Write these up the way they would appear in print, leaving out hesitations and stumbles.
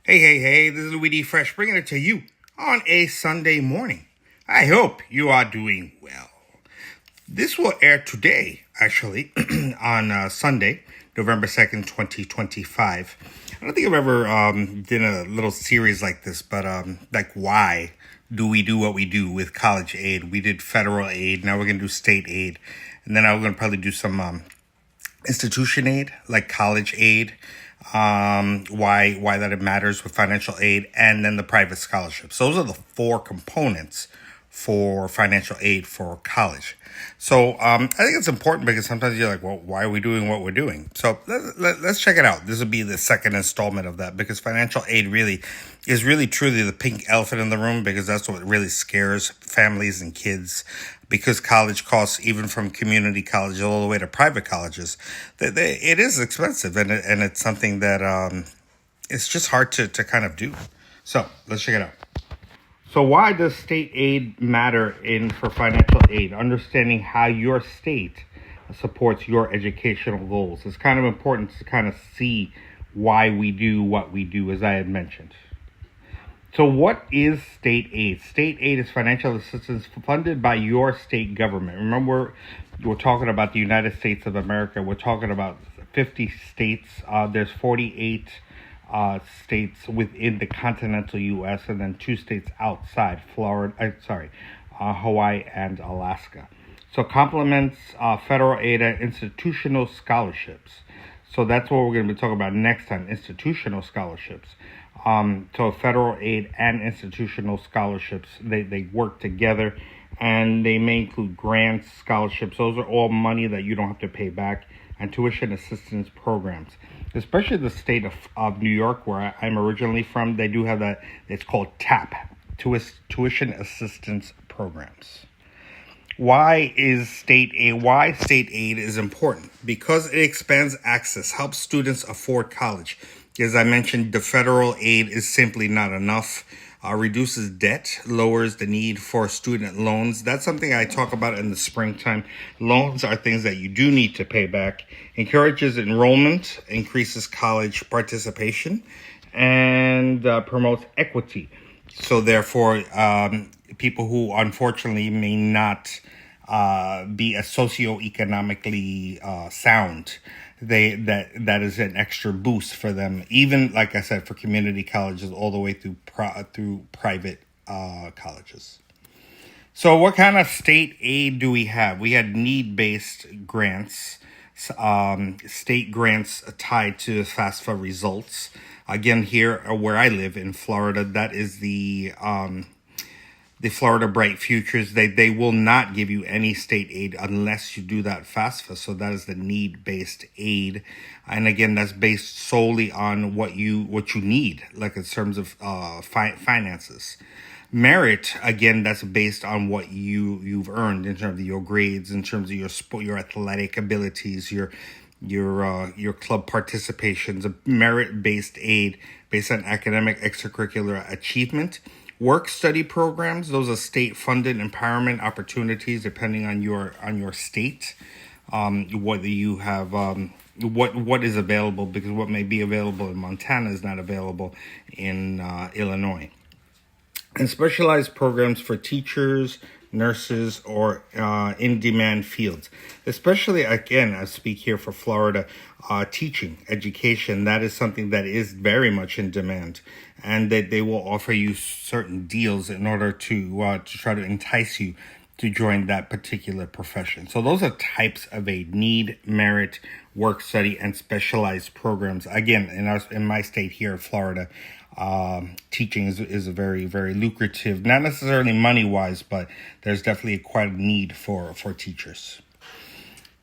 Hey, this is Louis D. Fresh bringing it to you on a Sunday morning. I hope you are doing well. This will air today, actually, on Sunday, November 2nd, 2025. I don't think I've ever did a little series like this, but like why do we do what we do with college aid? We did federal aid, now we're going to do state aid, and then I'm going to probably do some institution aid, like college aid, why that it matters with financial aid, and then the private scholarships. Those are the four components for financial aid for college. So I think it's important because sometimes you're like, well, why are we doing what we're doing? So let's check it out. This will be the second installment of that, because financial aid is really truly the pink elephant in the room, because that's what really scares families and kids, because college costs, even from community colleges all the way to private colleges, it is expensive, and it's something that it's just hard to kind of do. So let's check it out. So why does state aid matter for financial aid? Understanding how your state supports your educational goals. It's kind of important to kind of see why we do what we do, as I had mentioned. So what is state aid? State aid is financial assistance funded by your state government. Remember, we're talking about the United States of America. We're talking about 50 states. There's 48 states within the continental U.S. and then 2 states outside Hawaii and Alaska. So complements federal aid and institutional scholarships. So that's what we're going to be talking about next time, institutional scholarships. So federal aid and institutional scholarships, they work together, and they may include grants, scholarships. Those are all money that you don't have to pay back, and tuition assistance programs. Especially the state of New York, where I'm originally from, they do have that. It's called TAP, tuition assistance programs. Why state aid is important? Because it expands access, helps students afford college. As I mentioned, the federal aid is simply not enough. Reduces debt, lowers the need for student loans. That's something I talk about in the springtime. Loans are things that you do need to pay back. Encourages enrollment, increases college participation, and promotes equity. So therefore, people who unfortunately may not be as socioeconomically sound, that is an extra boost for them, even like I said, for community colleges all the way through private colleges. So what kind of state aid do we have? We had need-based grants, state grants tied to FAFSA results. Again, here where I live in Florida, that is the Florida Bright Futures. They will not give you any state aid unless you do that FAFSA. So that is the need-based aid, and again, that's based solely on what you need, like in terms of finances. Merit, again, that's based on what you've earned in terms of your grades, in terms of your athletic abilities, your club participations. A merit-based aid based on academic extracurricular achievement. Work study programs, those are state-funded empowerment opportunities depending on your state, whether you have what is available, because what may be available in Montana is not available in Illinois. And specialized programs for teachers, nurses, or in-demand fields. Especially, again, I speak here for Florida, teaching, education, that is something that is very much in demand. And that they will offer you certain deals in order to try to entice you to join that particular profession. So those are types of aid: need, merit, work study, and specialized programs. Again, in my state here, Florida, teaching is a very, very lucrative, not necessarily money-wise, but there's definitely quite a need for teachers.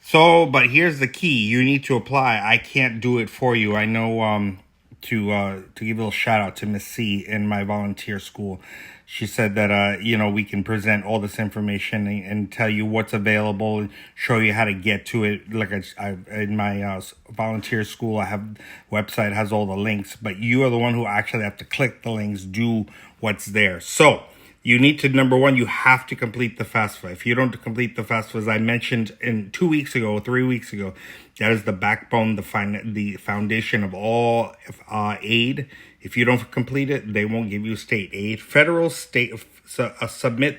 So, but here's the key: you need to apply. I can't do it for you. I know. To give a little shout out to Miss C in my volunteer school. She said that, we can present all this information and tell you what's available and show you how to get to it. Like I in my volunteer school, I have website has all the links, but you are the one who actually have to click the links, do what's there. So You need to, number one, you have to complete the FAFSA. If you don't complete the FAFSA, as I mentioned 3 weeks ago, that is the backbone, the foundation of all aid. If you don't complete it, they won't give you state aid. Submit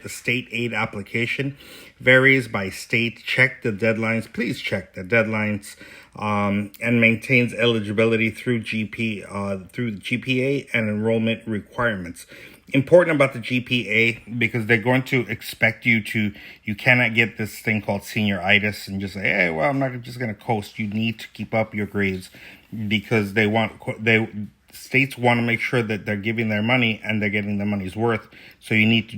the state aid application. Varies by state. Check the deadlines. Please check the deadlines. And maintains eligibility through the GPA and enrollment requirements. Important about the GPA because they're going to expect you cannot get this thing called senioritis and just say, hey, well, I'm not just going to coast. You need to keep up your grades because states want to make sure that they're giving their money and they're getting their money's worth. So you need to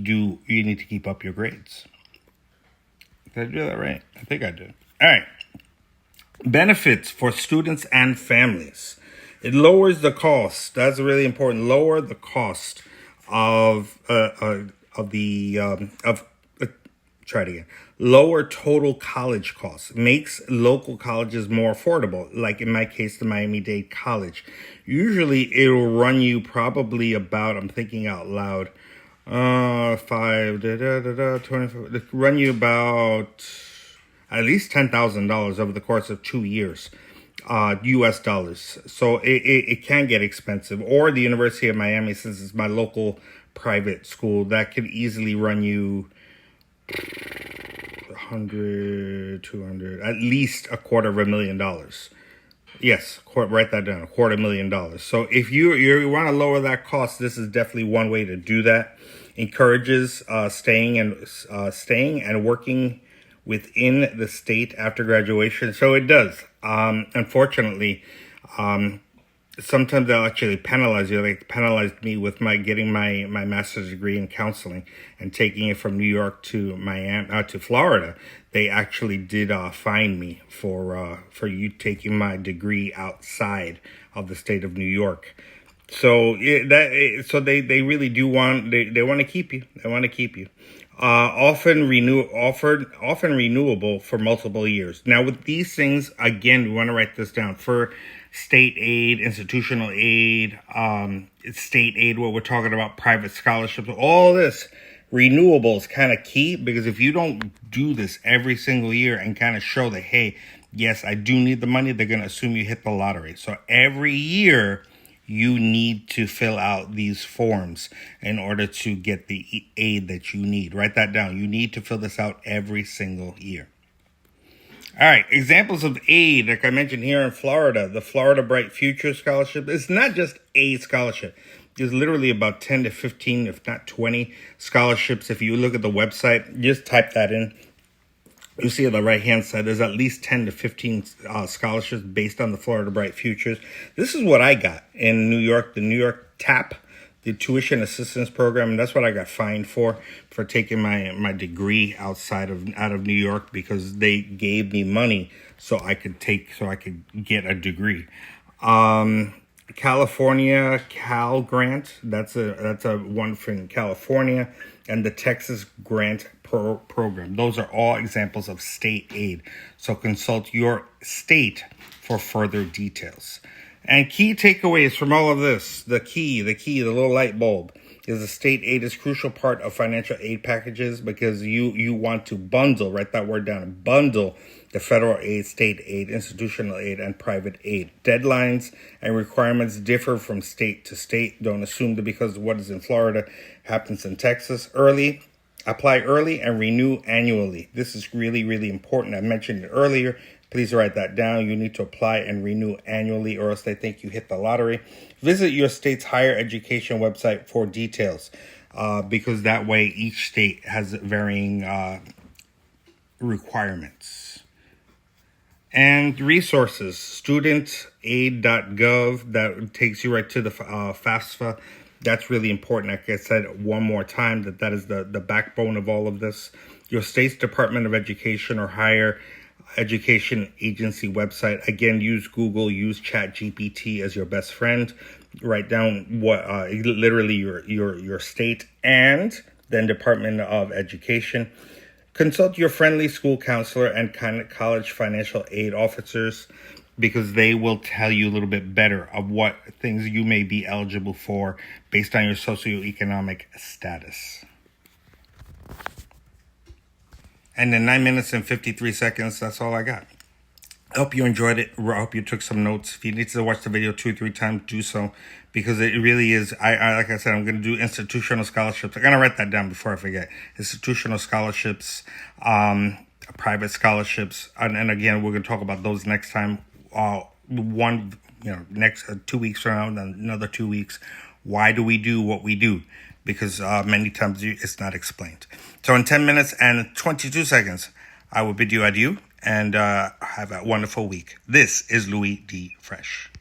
keep up your grades. Did I do that right? I think I did. All right. Benefits for students and families. It lowers the cost. That's really important. Lower the cost lower total college costs. Makes local colleges more affordable. Like in my case, the Miami-Dade College. Usually it'll run you probably about, I'm thinking out loud, 25, run you about at least $10,000 over the course of 2 years. US dollars. So it can get expensive. Or the University of Miami, since it's my local private school, that could easily run you 100, 200, at least $250,000. Yes, write that down, $250,000. So if you want to lower that cost, this is definitely one way to do that. Encourages staying and working within the state after graduation. So it does. Unfortunately, sometimes they'll actually penalize you. They penalized me with getting my master's degree in counseling and taking it from New York to Miami, to Florida. They actually did fine me for you taking my degree outside of the state of New York. So they really do want they want to keep you. They want to keep you. Often renewable for multiple years. Now with these things, again, we want to write this down for state aid, institutional aid, state aid, what we're talking about, private scholarships, all this. Renewable is kind of key because if you don't do this every single year and kind of show that, hey, yes, I do need the money, they're going to assume you hit the lottery. So every year you need to fill out these forms in order to get the aid that you need. Write that down. You need to fill this out every single year. All right, examples of aid, like I mentioned here in Florida, the Florida Bright Future Scholarship. It's not just a scholarship. There's literally about 10 to 15, if not 20 scholarships. If you look at the website, just type that in. You see on the right-hand side, there's at least 10 to 15 scholarships based on the Florida Bright Futures. This is what I got in New York, the New York TAP, the Tuition Assistance Program. And that's what I got fined for taking my degree out of New York because they gave me money so I could get a degree. California Cal Grant, that's a one from California, and the Texas Grant Program. Those are all examples of state aid. So consult your state for further details. And key takeaways from all of this, the little light bulb, is the state aid is a crucial part of financial aid packages because you want to bundle, write that word down, bundle the federal aid, state aid, institutional aid, and private aid. Deadlines and requirements differ from state to state. Don't assume that because what is in Florida happens in Texas. Apply early and renew annually. This is really, really important. I mentioned it earlier. Please write that down. You need to apply and renew annually or else they think you hit the lottery. Visit your state's higher education website for details because that way each state has varying requirements. And resources, studentaid.gov, that takes you right to the FAFSA. That's really important. Like I said one more time, that is the backbone of all of this. Your state's Department of Education or higher education agency website. Again, use Google, use ChatGPT as your best friend. Write down what literally your state and then Department of Education. Consult your friendly school counselor and college financial aid officers because they will tell you a little bit better of what things you may be eligible for based on your socioeconomic status. And in 9 minutes and 53 seconds, that's all I got. I hope you enjoyed it. I hope you took some notes. If you need to watch the video 2 or 3 times, do so, because it really is. I like I said, I'm going to do institutional scholarships. I'm going to write that down before I forget. Institutional scholarships, private scholarships, and again, we're going to talk about those next time. Next 2 weeks from now, then another 2 weeks. Why do we do what we do? Because many times it's not explained. So in 10 minutes and 22 seconds, I will bid you adieu and have a wonderful week. This is Louis D. Fresh.